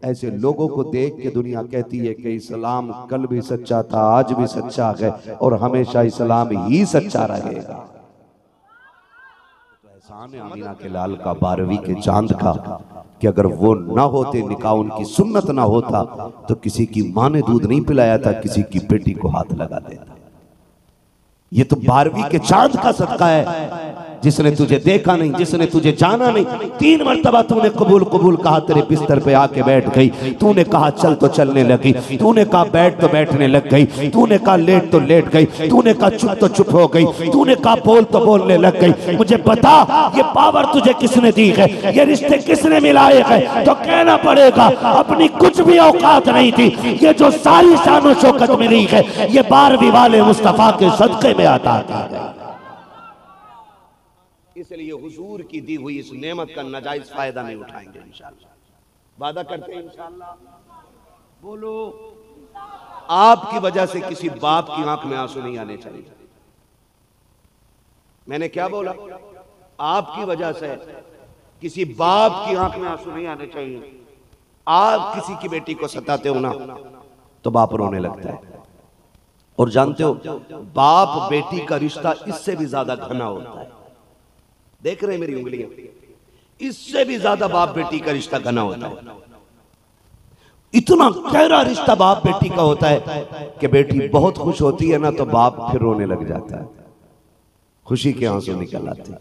ऐसे लोगों को देख के दुनिया कहती है कि इस्लाम कल भी सच्चा था, आज भी सच्चा है और हमेशा इस्लाम ही सच्चा रहेगा। तो एहसान है आमीना के लाल का, 12वीं के चांद का, कि अगर वो ना होते, निकाह उनकी सुन्नत ना होता, तो किसी की माँ ने दूध नहीं पिलाया था, किसी की बेटी को हाथ लगा देता। ये तो 12वीं के चांद का सदका है, जिसने तुझे देखा नहीं, जिसने तुझे जाना नहीं। 3 मरतबा तूने कबूल कबूल कहा, तेरे बिस्तर पे आके बैठ गई। तूने कहा चल तो चलने लगी, तूने कहा बैठ तो बैठने लग गई, तूने कहा लेट तो लेट गई, तूने कहा चुप तो चुप हो गई, तूने कहा बोल तो बोलने लग गई। मुझे बता ये पावर तुझे किसने दी है, ये रिश्ते किसने मिलाए हैं? तो कहना पड़ेगा अपनी कुछ भी औकात नहीं थी, ये जो सारी शान शौकत मिली है ये 12वीं वाले मुस्तफा के सदके में आता है। इसलिए हुजूर की दी हुई इस नेमत का नाजायज फायदा नहीं उठाएंगे इंशाअल्लाह। वादा करते हैं इंशाअल्लाह। बोलो, आपकी वजह से किसी बाप की आंख में आंसू नहीं आने चाहिए। मैंने क्या बोला? आपकी वजह से किसी बाप की आंख में आंसू नहीं आने चाहिए। आप किसी की बेटी को सताते हो ना तो बाप रोने लगता है। और जानते हो बाप बेटी का रिश्ता इससे भी ज्यादा घना होता है। देख रहे हैं मेरी उंगलियां? इससे भी ज्यादा बाप बेटी का रिश्ता घना होता है। इतना गहरा रिश्ता बाप बेटी का होता है कि बेटी बहुत खुश होती है ना तो बाप फिर रोने लग जाता है, खुशी के आंसू निकल आते हैं।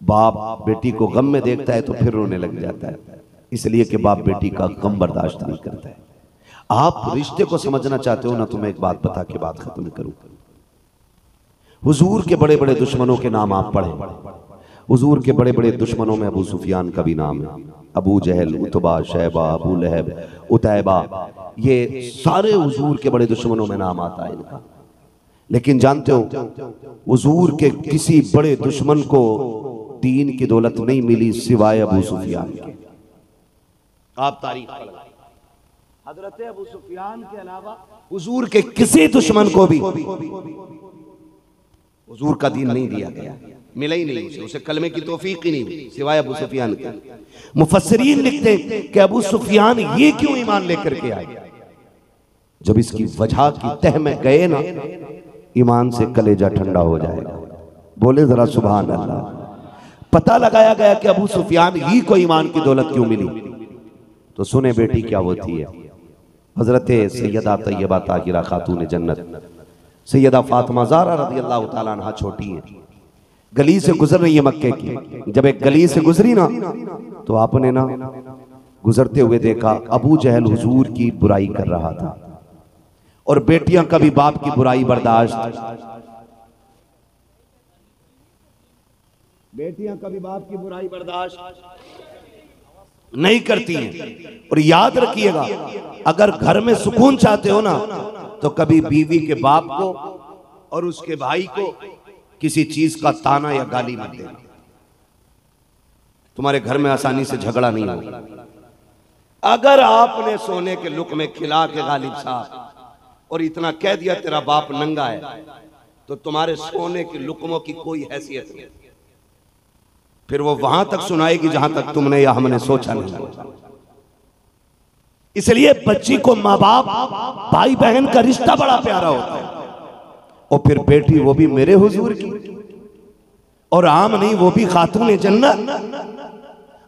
बाप बेटी को गम में देखता है तो फिर रोने लग जाता है, इसलिए कि बाप बेटी का गम बर्दाश्त नहीं करता है। आप रिश्ते को समझना चाहते हो ना तो मैं एक बात बता के बात खत्म करूं। हुजूर के बड़े बड़े दुश्मनों के नाम आप पढ़ें। हुजूर के बड़े बड़े दुश्मनों में अबू सुफियान का भी नाम है, अबू जहल, उतबा, शैबा, अबू लहब, उतैबा, ये सारे हुजूर के बड़े दुश्मनों में नाम आता है इनका। लेकिन जानते हो हुजूर के किसी बड़े दुश्मन को दीन की दौलत नहीं मिली सिवाय अबू सुफियान के। आप तारीख हजरत अबू सुफियान के अलावा हुजूर के किसी दुश्मन को भी हुजूर का दीन नहीं दिया गया, मिला ही नहीं उसे कलमे की तौफीक ही नहीं हुई सिवाय अबू सुफियान के। मुफस्सिरीन लिखते कि अबू सुफियान ये क्यों ईमान लेकर के आए? जब इसकी वजह की तह में गए ना ईमान से कलेजा ठंडा हो जाएगा। बोले जरा सुभान अल्लाह। पता लगाया गया कि अबू सुफियान ही को ईमान की दौलत क्यों मिली, तो सुने बेटी क्या होती है। हजरत सैयदा तैयबा ताहिरा खातून जन्नत सैयदा फातिमा ज़हरा रज़ियल्लाहु ताला अन्हा छोटी है, गली से गुजर रही है मक्के की। जब एक गली से गुजरी ना तो आपने ना गुजरते हुए देखा अबू जहल हुजूर की बुराई कर रहा था। और बेटियां कभी बाप की बुराई बर्दाश्त, बेटियां कभी बाप की बुराई बर्दाश्त नहीं करती हैं। और याद रखिएगा अगर घर में सुकून चाहते हो ना तो कभी बीवी के बाप को और उसके भाई को किसी चीज का ताना या गाली मत देना, तुम्हारे घर में आसानी से झगड़ा नहीं होगा। अगर आपने सोने के लुक में खिला के गालिब साहब और इतना कह दिया तेरा बाप नंगा है तो तुम्हारे सोने के लुकमों की कोई हैसियत नहीं, फिर वो वहां तक सुनाएगी जहां तक तुमने या हमने सोचा नहीं। इसलिए बच्ची को माँ बाप भाई बहन का रिश्ता बड़ा प्यारा होता है। और फिर बेटी वो भी मेरे हुजूर की, और आम नहीं वो भी खातून जन्नत।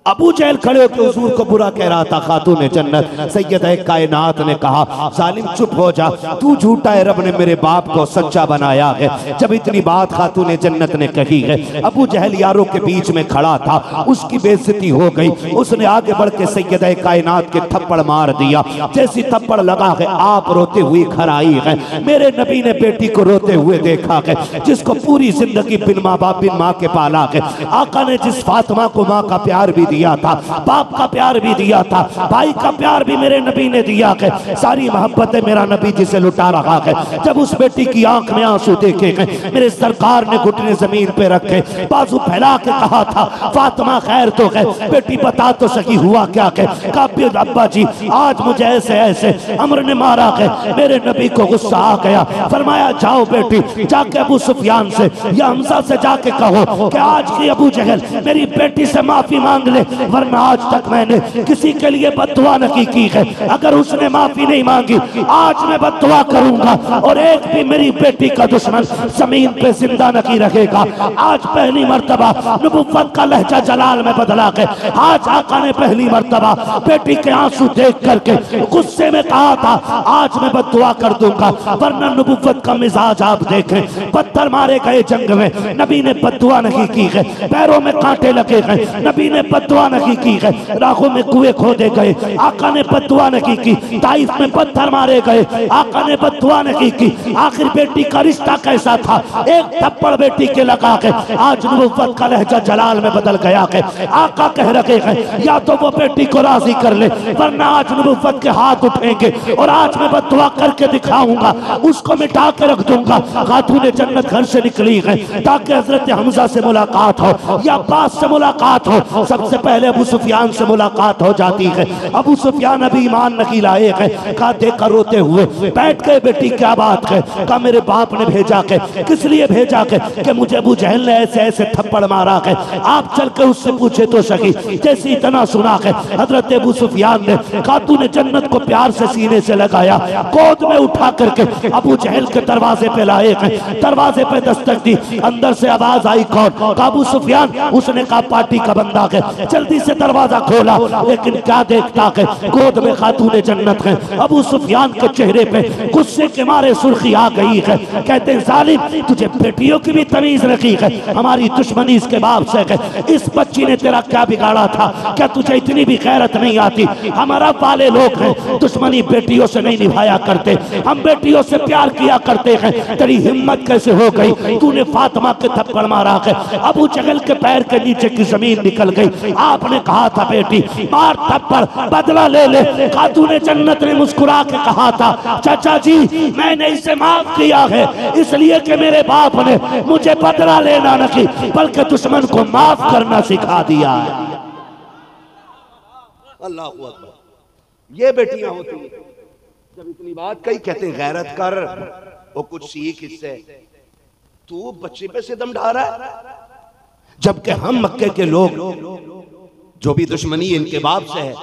अबू जहल खड़े होकर हुजूर को बुरा कह रहा था, खातून जन्नत। सैयदा कायनात ने कहा जालिम चुप हो जा, तू झूठा है, रब ने मेरे बाप को सच्चा बनाया है। जब इतनी बात खातून जन्नत ने कही है, अबू जहल यारों के बीच में खड़ा था, उसकी बेइज्जती हो गई। उसने आगे बढ़ के सैयदा कायनात के थप्पड़ मार दिया। जैसी थप्पड़ लगा है आप रोते हुए घर आई है। मेरे नबी ने बेटी को रोते हुए देखा है, जिसको पूरी जिंदगी बिन माँ बाप बिन माँ के पाला है। आका ने जिस फातिमा को माँ का प्यार भी दिया था, बाप का प्यार भी दिया था, भाई का प्यार भी मेरे नबी ने दिया है। सारी मोहब्बतें मेरा नबी जिसे लुटा रहा है। जब उस बेटी की आंख में आंसू देखे गए, मेरे सरकार ने घुटने जमीन पे रखे, बाजू फैला के कहा था फातिमा खैर तो है, बेटी बता तो सकी हुआ क्या है। कहा अब्बा जी आज मुझे ऐसे ऐसे अमर ने मारा है। मेरे नबी को गुस्सा आ गया, फरमाया जाओ बेटी जाके अबू सुफियान से या हमजा से जाके कहो कि आज की अबू जहल मेरी बेटी से माफी मांग ले ले, वरना आज तक मैंने किसी के लिए बद्दुआ नहीं की है। अगर उसने माफी नहीं मांगी, आज मैं बद्दुआ करूंगा और एक भी मेरी बेटी का दुश्मन जमीन पे जिंदा नहीं रहेगा। आज पहली मर्तबा नबुव्वत का लहजा जलाल में बदला के आज आका ने पहली मर्तबा बेटी के आंसू देख करके गुस्से में कहा था, आज मैं बद्दुआ कर दूंगा। वरना नबुव्वत का मिजाज आप देखें, पत्थर मारे गए जंग में, नबी ने बद्दुआ नहीं की है। पैरों में कांटे लगे गए, नबी ने बद्दुआ नहीं की है। राहों में कुएं खोदे गए, आका ने बद्दुआ नहीं की। ताइफ में पत्थर मारे गए, आका ने बद्दुआ नहीं की। आखिर बेटी का रिश्ता कैसा था, एक थप्पड़ बेटी के लगा के आज नबुव्वत का लहजा जलाल में बदल गया है। आका कह रहे हैं या तो वो बेटी को राजी कर ले, वरना आज नबुव्वत के हाथ उठेंगे और आज मैं बद्दुआ करके दिखाऊंगा, उसको मिटा के रख दूंगा। खातून जन्नत घर से निकली है ताकि हजरत हमजा से मुलाकात हो या अब्बास से मुलाकात हो। सबसे पहले अबू सुफियान से मुलाकात हो जाती है। अबू सुफियान अभी ईमान नहीं लाए हैं, कहा देखकर रोते हुए बैठ गए, बेटी क्या बात है? कहा मेरे बाप ने भेजा के, किस लिए भेजा के? कि मुझे अबू जहल ने ऐसे ऐसे थप्पड़ मारा है, आप चल के उससे पूछे तो सही। जैसे इतना सुना है हजरत अबू सुफियान ने खातून जन्नत को प्यार से सीने से लगाया, गोद में उठा करके अबू जहल के दरवाजे पे लाए हैं। दरवाजे पे दस्तक दी, अंदर से आवाज आई, कौन? अबू सुफियान। उसने कहा पार्टी का बंदा है। जल्दी से दरवाजा खोला, लेकिन क्या देखता है, गोद में खातून जन्नत है। अबू सुफियान के चेहरे पे गुस्से के मारे सुर्खी आ गई है। कहते हैं जालिम, तुझे बेटियों की भी तमीज रखी है, हमारी दुश्मनी इसके बाप से है। इस बच्ची ने तेरा क्या बिगाड़ा था? क्या तुझे इतनी भी गैरत नहीं आती? हमारा वाले लोग हैं, दुश्मनी बेटियों से नहीं निभाया करते, हम बेटियों से प्यार किया करते हैं। तेरी हिम्मत कैसे हो गई, तूने फातिमा के थप्पड़ मारा है? अबू जहल के पैर के नीचे की जमीन निकल गई। आपने कहा था बेटी मार थप्पड़, बदला ले ले। खातून जन्नत ने मुस्कुरा के कहा था, चाचा जी मैंने इसे माफ किया है इसलिए कि मेरे बाप ने मुझे बदला लेना नहीं बल्कि दुश्मन को माफ करना सिखा दिया है। अल्लाह अकबर। ये बेटियां होती हैं, जब इतनी बात कही कहते हैं गैरत कर, वो कुछ सीख इससे। तू बच्चे पे से दम ढा रहा है, जबकि हम मक्के के लोग जो भी दुश्मनी इनके बाप से है,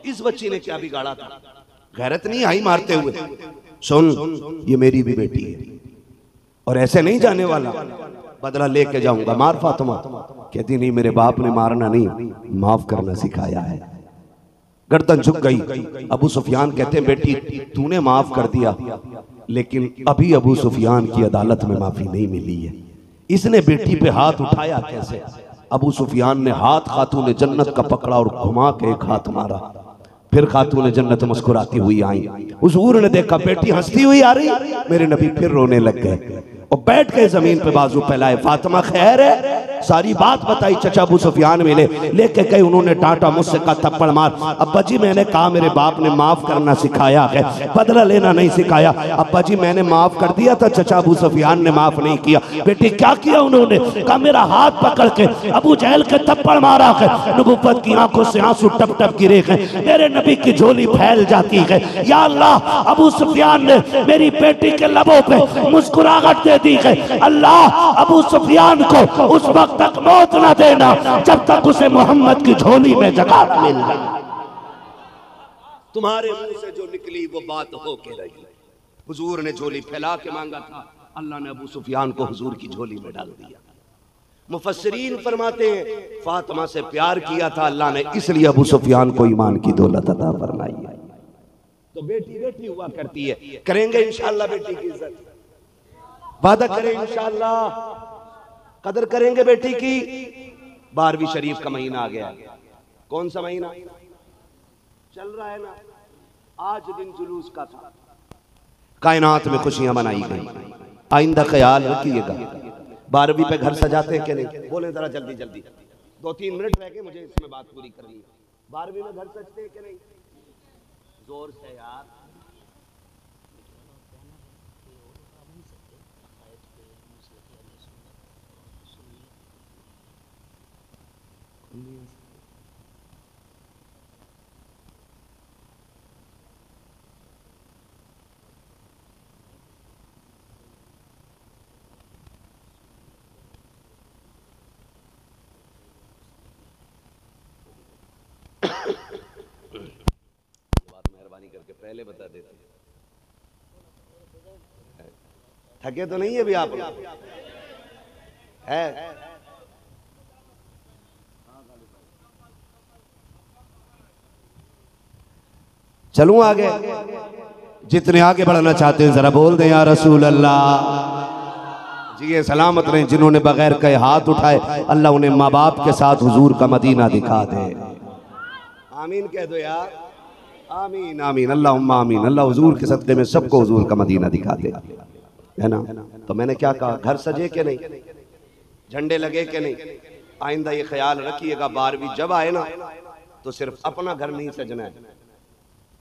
इस बच्ची ने क्या बिगाड़ा था? गैरत नहीं आई मारते हुए। सुन, ये मेरी भी बेटी है और ऐसे नहीं जाने वाला, बदला लेके जाऊंगा। मार फातिमा। कहती नहीं, मेरे बाप ने मारना नहीं माफ करना सिखाया है। गर्दन झुक गई। अबू सुफियान कहते हैं बेटी तूने माफ कर दिया, लेकिन अभी अबू सुफियान की अदालत में माफी नहीं मिली है। इसने बेटी पे हाथ उठाया कैसे? अबू सुफियान ने हाथ खातून जन्नत का पकड़ा और घुमा के एक हाथ मारा। फिर खातून जन्नत मुस्कुराती हुई आई। हुजूर ने देखा बेटी हंसती हुई आ रही, मेरे नबी फिर रोने लग गए और बैठ गए जमीन पे बाजू फैलाए। फातिमा खैर है? सारी बात बताई। चचा अबू सुफियान मिले, लेके गए, उन्होंने डांटा, मुझसे कहा थप्पड़ मार। अब्बा जी मैंने कहा मेरे बाप ने माफ करना सिखाया है, बदला लेना नहीं सिखाया। अब्बा जी मैंने माफ कर दिया था, चचा अबू सुफियान ने माफ नहीं किया। बेटी क्या किया उन्होंने? कहा मेरा हाथ पकड़ के अबू जहल के थप्पड़ मारा है। नबुव्वत की आंखों से आंसू टप टप गिरे हैं, मेरे नबी की झोली फैल जाती है। या अल्लाह, अबू सुफियान ने मेरी बेटी के लबों पे मुस्कुराहट दे दी है। अल्लाह अबू सुफियान को उस वक्त तक मौत न देना जब तक उसे मोहम्मद की झोली में जगह मिल जाए। तुम्हारे मुंह से जो निकली वो बात हो के रही। हुजूर ने झोली फैला के मांगा था, अल्लाह ने अबू सुफियान को हुजूर की झोली में डाल दिया। मुफस्सिरीन फरमाते हैं फातिमा से प्यार किया था अल्लाह ने, इसलिए अबू सुफियान को ईमान की दौलत अता फरमाई है। तो बेटी बेटी हुआ करती है। करेंगे इंशाअल्लाह बेटी की इज्जत, वादा करें इंशाअल्लाह, कदर करेंगे बेटी की। 12वीं शरीफ का महीना आ गया। कौन सा महीना चल रहा है ना? आज दिन जुलूस का था। कायनात में खुशियां मनाई गई। आइंदा ख्याल रखिएगा। 12वीं पे घर सजाते हैं कि नहीं? बोले जरा जल्दी जल्दी, 2-3 मिनट रह गए, मुझे इसमें बात पूरी करनी है। 12वीं में घर सजते हैं कि नहीं? जोर से यार। करके पहले बता देते। थके तो नहीं है भी आप है? चलूं आगे? जितने आगे बढ़ना चाहते हैं जरा बोल दें या रसूल अल्लाह। जी ये सलामत रहे जिन्होंने बगैर कहे हाथ उठाए, अल्लाह उन्हें माँ बाप के साथ हुजूर का मदीना दिखा दे। आमीन कह दो यार, आमीन आमीन अल्लाहुम्मा आमीन। अल्लाह हुजूर के सदक़े में सबको हुजूर का मदीना दिखा दे, है ना। तो मैंने क्या कहा, घर सजे के नहीं, झंडे लगे के नहीं। आइंदा ये ख्याल रखिएगा 12वीं जब आए ना तो सिर्फ अपना घर नहीं सजना है।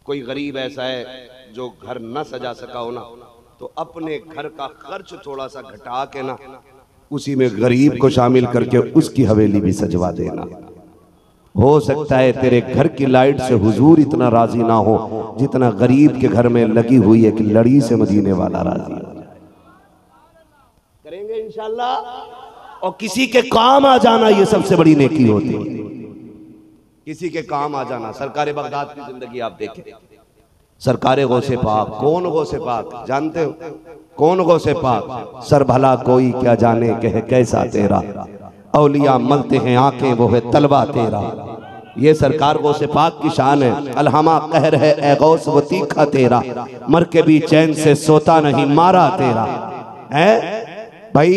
कोई गरीब ऐसा है जो घर न सजा सका हो ना, तो अपने घर का खर्च थोड़ा सा घटा के ना उसी में गरीब को शामिल करके उसकी हवेली भी सजवा देना। हो सकता है तेरे घर की लाइट से हुजूर इतना राजी ना हो जितना गरीब के घर में लगी हुई एक लड़ी से मदीने वाला राजी हो जाए। करेंगे इंशाल्लाह। और किसी के काम आ जाना ये सबसे बड़ी नेकी होती है। किसी के काम आ जाना। सरकार बगदाद की जिंदगी आप देखें, सरकार गौसे पाक। कौन गौसे पाक जानते हो? कौन गौसे पाक? सर भला कोई क्या जाने कहे कैसा तेरा, औलिया मलते हैं आंखें वो है तलवा तेरा। ये सरकार गौसे पाक की शान है। अलहमा कहर है ए गौस वो तीखा तेरा, मर के भी चैन से सोता नहीं मारा तेरा। है भाई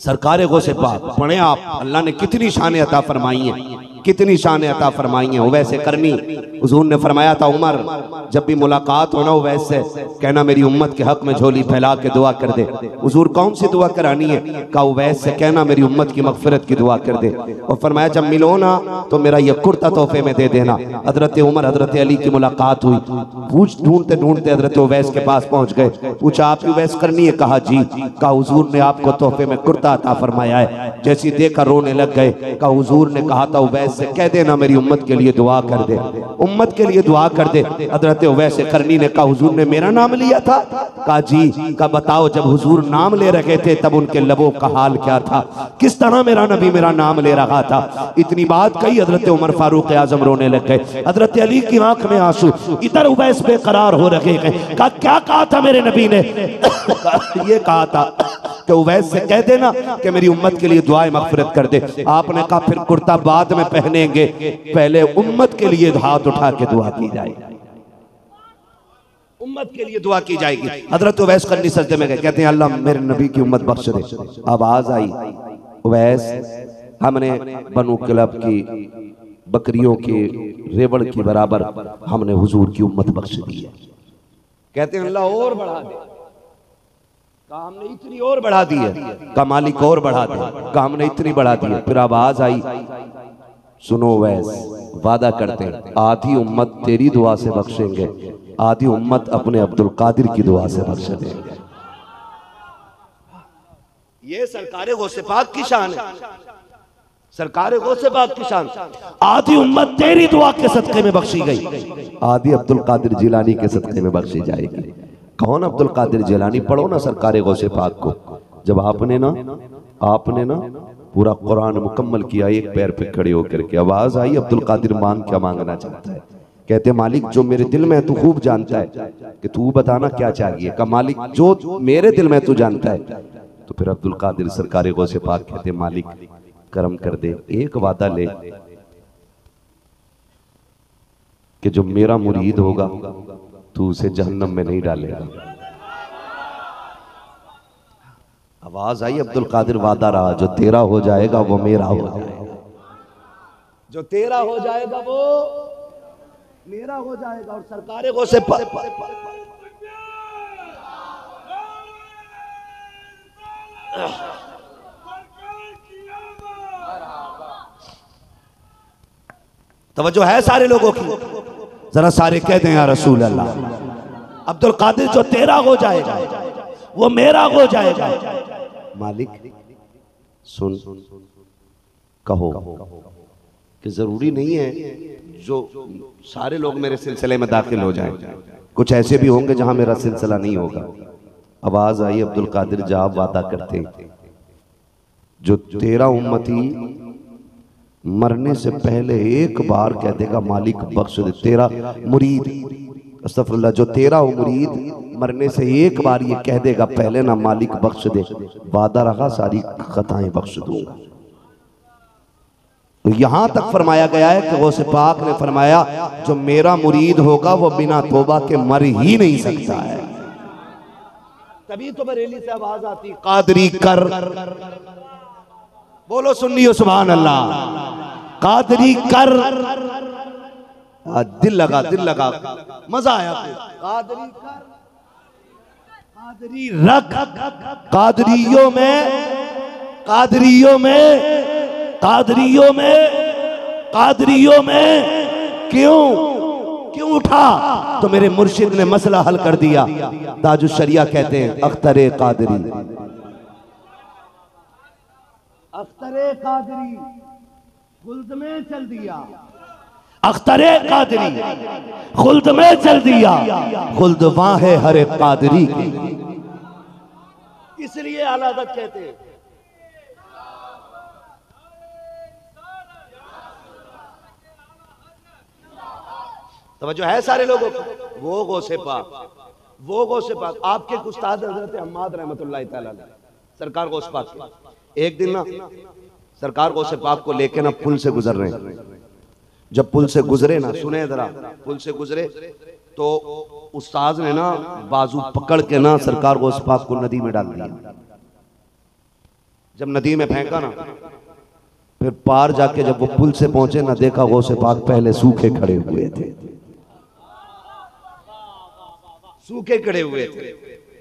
सरकार गौसे पाक पढ़े आप। अल्लाह ने कितनी शान अता फरमाई है, कितनी शान अता फरमाई है। वैसे करनी हुजूर ने फरमाया था, उमर जब भी मुलाकात हो ना वैसे कहना मेरी उम्मत के हक में झोली फैला के दुआ कर दे। हुजूर कौन सी दुआ करानी है? कहा वैसे कहना मेरी उम्मत की मगफिरत की दुआ कर दे। और फरमाया जब मिलो ना तो मेरा ये कुर्ता तोहफे में दे देना। हजरत उमर हजरत अली की मुलाकात हुई, पूछ ढूंढते ढूंढते हजरत उवैस के पास पहुंच गए। पूछा आपकी उवैस करनी है? कहा जी। कहा हुजूर ने आपको तोहफे में कुर्ता अता फरमाया है। जैसी देखकर रोने लग गए। कहा हुजूर ने कहा था उवैस से कह देना मेरी उम्मत के लिए दुआ कर दे, उम्मत के लिए दुआ कर दे। हजरत उवैस करनी ने कहा हुजूर ने मेरा नाम लिया था? कहा जी। कहा बताओ जब हुजूर नाम ले रहे थे तब उनके लबों का हाल क्या था, किस तरह मेरा नबी मेरा नाम ले रहा था। इतनी बात कही हजरत उमर फारूक आजम रोने लग गए। हजरत अली की आंख में आंसू, इधर उवैस बेकरार हो रखे हैं। कहा क्या कहा था मेरे नबी ने? ये कहा था कि उवैस से कह देना कि मेरी उम्मत के लिए दुआएं मगफिरत कर दे। आपने कहा फिर कुर्ता बाद में पहनेंगे, पहले उम्मत के लिए हाथ उठा के दुआ की जाएगी, उम्मत के लिए दुआ की जाएगी। हजरत उवैस करनी सजदे में गए, कहते हैं अल्लाह मेरे नबी की उम्मत बख्श दे। आवाज आई उवैस हमने बनु किलब की बकरियों की रेवड़ की बराबर हमने हुजूर की उम्मत बख्श दी है। कहते हैं अल्लाह और बढ़ा दे। कहा हमने इतनी और बढ़ा दी है। कहा मालिक और बढ़ा दे। कहा हमने इतनी बढ़ा दी है। फिर आवाज आई सुनो वैस वादा करते हैं आधी उम्मत तेरी दुआ से बख्शेंगे, आधी उम्मत अपने अब्दुल कादिर की दुआ से बख्श देंगे। ये सरकार गौसे पाक की शान है। सरकार गौसे पाक की शान। आधी उम्मत तेरी दुआ के सदके में बख्शी गई, आधी अब्दुल कादिर जिलानी के सदके में बख्शी जाएगी। कौन अब्दुल कादिर जिलानी? पढ़ो ना सरकार गौसे पाक को। जब आपने ना पूरा कुरान मुकम्मल किया एक पैर पे खड़े होकर के, आवाज आई अब्दुल कादिर मांग क्या मांगना चाहता है? कहते मालिक जो मेरे दिल में तू खूब जानता है कि तू बताना क्या चाहिए। का मालिक जो मेरे दिल में तू जानता है। तो फिर अब्दुल कादिर सरकार गौसे पाक कहते मालिक करम कर दे, एक वादा ले कि जो मेरा मुरीद होगा तू उसे जहन्नम में नहीं डालेगा। आवाज आई अब्दुल कादिर वादा रहा जो तेरा हो जाएगा वो मेरा हो जाएगा, जो तेरा हो जाएगा वो मेरा हो जाएगा। और सरकार गौसे तवज्जो है सारे लोगों की? जरा सारे कह दें या रसूल अल्लाह। अब्दुल कादिर जो तेरा हो जाएगा वो मेरा हो जाएगा। मालिक सुन कहो कि जरूरी नहीं है जो सारे लोग मेरे सिलसिले में दाखिल हो जाएं, कुछ ऐसे भी होंगे जहां मेरा सिलसिला नहीं होगा। आवाज आई अब्दुल कादिर जा वादा करते जो तेरा उम्मती मरने से पहले एक बार कह देगा मालिक बख्श दे। तेरा मुरीद, अस्तगफिरुल्लाह, जो तेरा हो मुरीद, मरने से एक बार ये कह देगा पहले ना मालिक बख्श दे, वादा रहा सारी खताएं बख्श दूंगा। तो यहां तक फरमाया गया है कि गौसे पाक ने फरमाया जो मेरा मुरीद होगा वो बिना तौबा के मर ही नहीं सकता है। तभी तो बरेली से आवाज आती कादरी कर, बोलो सुन्नियो सुभान अल्लाह, कादरी कर। दिल लगा, दिल लगा, मजा आया। कादरी कर, कादरी रख, कादरियों में, कादरियों में, कादरियों में, कादरियों में क्यों क्यों उठा? तो मेरे मुर्शिद ने मसला हल कर दिया। ताजुश शरिया कहते हैं अख्तरे कादरी, अख्तरे कादरी खुल्द में चल दिया, अख्तरे कादरी खुल्द में चल दिया, खुल्द वहां है हरे कादरी की। इसलिए आलादत कहते हैं तवज्जो है सारे लोगों को। वो गौसे पाक, वो गौसे पाक, आपके उस्ताद हजरत हम्माद रहमतुल्लाह तआला अलैह, सरकार गौसे पाक के एक दिन ना सरकार गौसे पाक को लेके ना पुल से गुजर रहे हैं। जब पुल से गुजरे ना, सुने जरा, पुल से गुजरे तो उस्ताद ने ना बाजू पकड़ के ना सरकार गौसे पाक को नदी में डाल दिया। जब नदी में फेंका ना, फिर पार जाके जब वो पुल से पहुंचे ना, देखा गौसे पाक पहले सूखे खड़े हुए थे, सूखे खड़े हुए थे।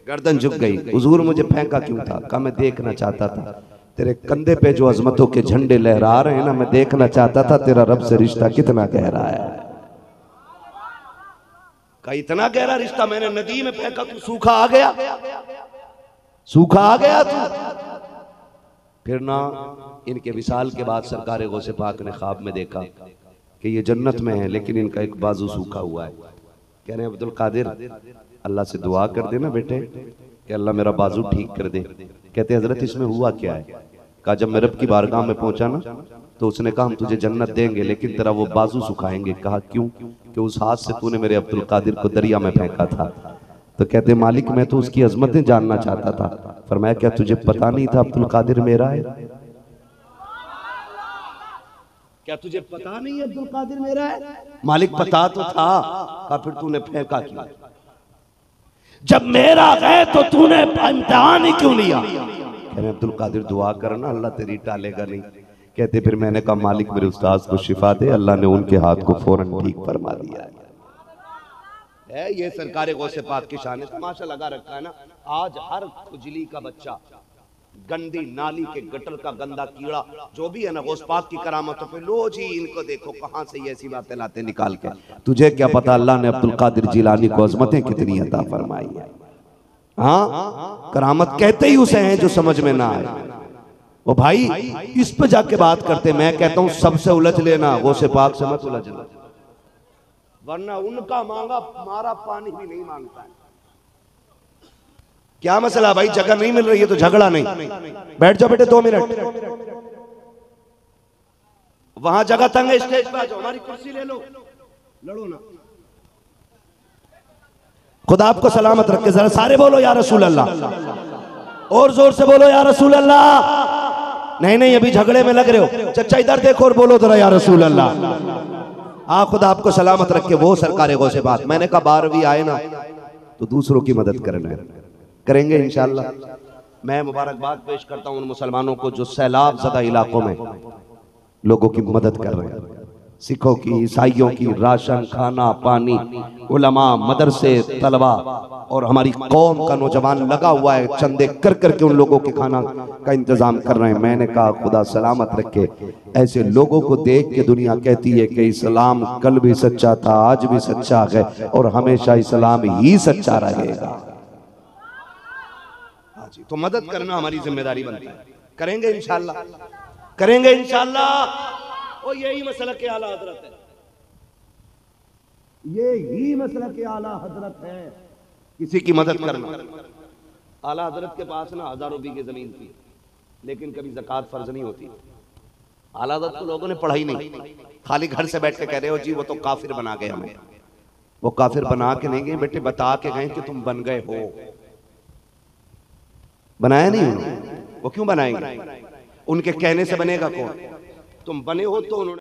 गर्दन झुक गई। हुजूर मुझे फेंका क्यों था? कहा मैं देखना चाहता था तेरे कंधे पे जो अजमतों के झंडे लहरा रहे हैं ना, मैं देखना चाहता था तेरा रब से रिश्ता कितना गहरा है। का इतना गहरा रिश्ता? मैंने नदी में फेंका, तू सूखा आ गया, सूखा आ गया तू। फिर ना इनके विसाल के बाद सरकार गौसे पाक ने ख्वाब में देखा कि ये जन्नत में है लेकिन इनका एक बाजू सूखा हुआ है। कह रहे हैं अब्दुल कादिर अल्लाह से दुआ कर देना बेटे कि अल्लाह मेरा बाजू ठीक कर दे। कहते हजरत इसमें हुआ क्या है? कहा जब मैं रब की बारगाह में पहुंचा ना तो उसने कहा हम तुझे जन्नत देंगे लेकिन तेरा वो बाजू सुखाएंगे। कहा क्यों? कि उस हाथ से तूने मेरे अब्दुल कादिर को दरिया में फेंका था। तो कहते मालिक मैं तो उसकी अजमतें जानना चाहता था। फरमाया क्या तुझे पता नहीं था अब्दुल कादिर मेरा है? क्या तुझे पता नहीं अब्दुल कादिर मेरा है? मालिक पता तो था। कहा फिर तूने फेंका क्यों? जब मेरा है तो तूने इम्तिहान ही क्यों लिया? कह रहे अब्दुल कादिर दुआ करना अल्लाह तेरी टालेगा नहीं। कहते फिर मैंने कहा मालिक मेरे उस्ताद को शिफा दे। अल्लाह ने उनके हाथ को फौरन ठीक फरमा दिया है। ये सरकार गौसे पाक की शान है। तमाशा लगा रखा है ना। आज हर खुजली का बच्चा, गंदी नाली के गटर का गंदा कीड़ा जो भी है ना, गौस पाक की करामत पे लो जी इनको देखो कहां से ये ऐसी बातें लाते निकाल के। तुझे क्या पता अल्लाह ने अब्दुल कादिर जिलानी को अजमतें कितनी अता फरमाई है। हाँ करामत कहते ही उसे हैं जो समझ में ना आए। वो भाई इस पे जाके बात करते। मैं कहता हूं सबसे उलझ लेना, गौसे पाक से मत उलझना, वरना उनका मांगा मारा पानी भी नहीं मांगता है। क्या मसला भाई? जगह नहीं मिल रही है तो झगड़ा नहीं। बैठ जाओ बेटे 2 मिनट। वहां जगह तंग है, स्टेज पे आ जाओ, हमारी कुर्सी ले लो, लड़ो ना। खुदा आपको सलामत रखे। जरा सारे बोलो या रसूल अल्लाह, और जोर से बोलो या रसूल अल्लाह। नहीं नहीं अभी झगड़े में लग रहे हो। चचा इधर देखो और बोलो जरा या रसूल अल्लाह। हाँ खुदा आपको सलामत रखे। वो सरकार गौसे पाक, मैंने कहा 12वीं आए ना तो दूसरों की मदद करना है, करेंगे इंशाअल्लाह। मैं मुबारकबाद पेश करता हूं उन मुसलमानों को जो सैलाब ज़दा इलाकों में लोगों की मदद कर रहे हैं। सिखों की, ईसाइयों की, राशन, खाना, पानी, उलमा, मदरसे, तलबा और हमारी कौम का नौजवान लगा हुआ है चंदे कर करके उन लोगों के खाना का इंतजाम कर रहे हैं। मैंने कहा खुदा सलामत रखे। ऐसे लोगों को देख के दुनिया कहती है कि इस्लाम कल भी सच्चा था, आज भी सच्चा है और हमेशा इस्लाम ही सच्चा रहेगा। तो मदद करना हमारी जिम्मेदारी बनती है। करेंगे इंशाअल्लाह, करेंगे इंशाअल्लाह। और यही मसला के आला हजरत है, यही मसला के आला हजरत है, किसी की मदद करना। आला हजरत के पास ना हजारों बीघे जमीन थी लेकिन कभी ज़कात फर्ज नहीं होती। आला हज़रत को लोगों ने पढ़ाई नहीं, खाली घर से बैठ के कह रहे हो जी वो तो काफिर बना गए हमें। वो काफिर बना के नहीं गए बेटे, बता के गए कि तुम बन गए हो। बनाया नहीं उन्होंने, वो क्यों बनाएंगे? उनके कहने से बनेगा कौन? तुम बने हो तो उन्होंने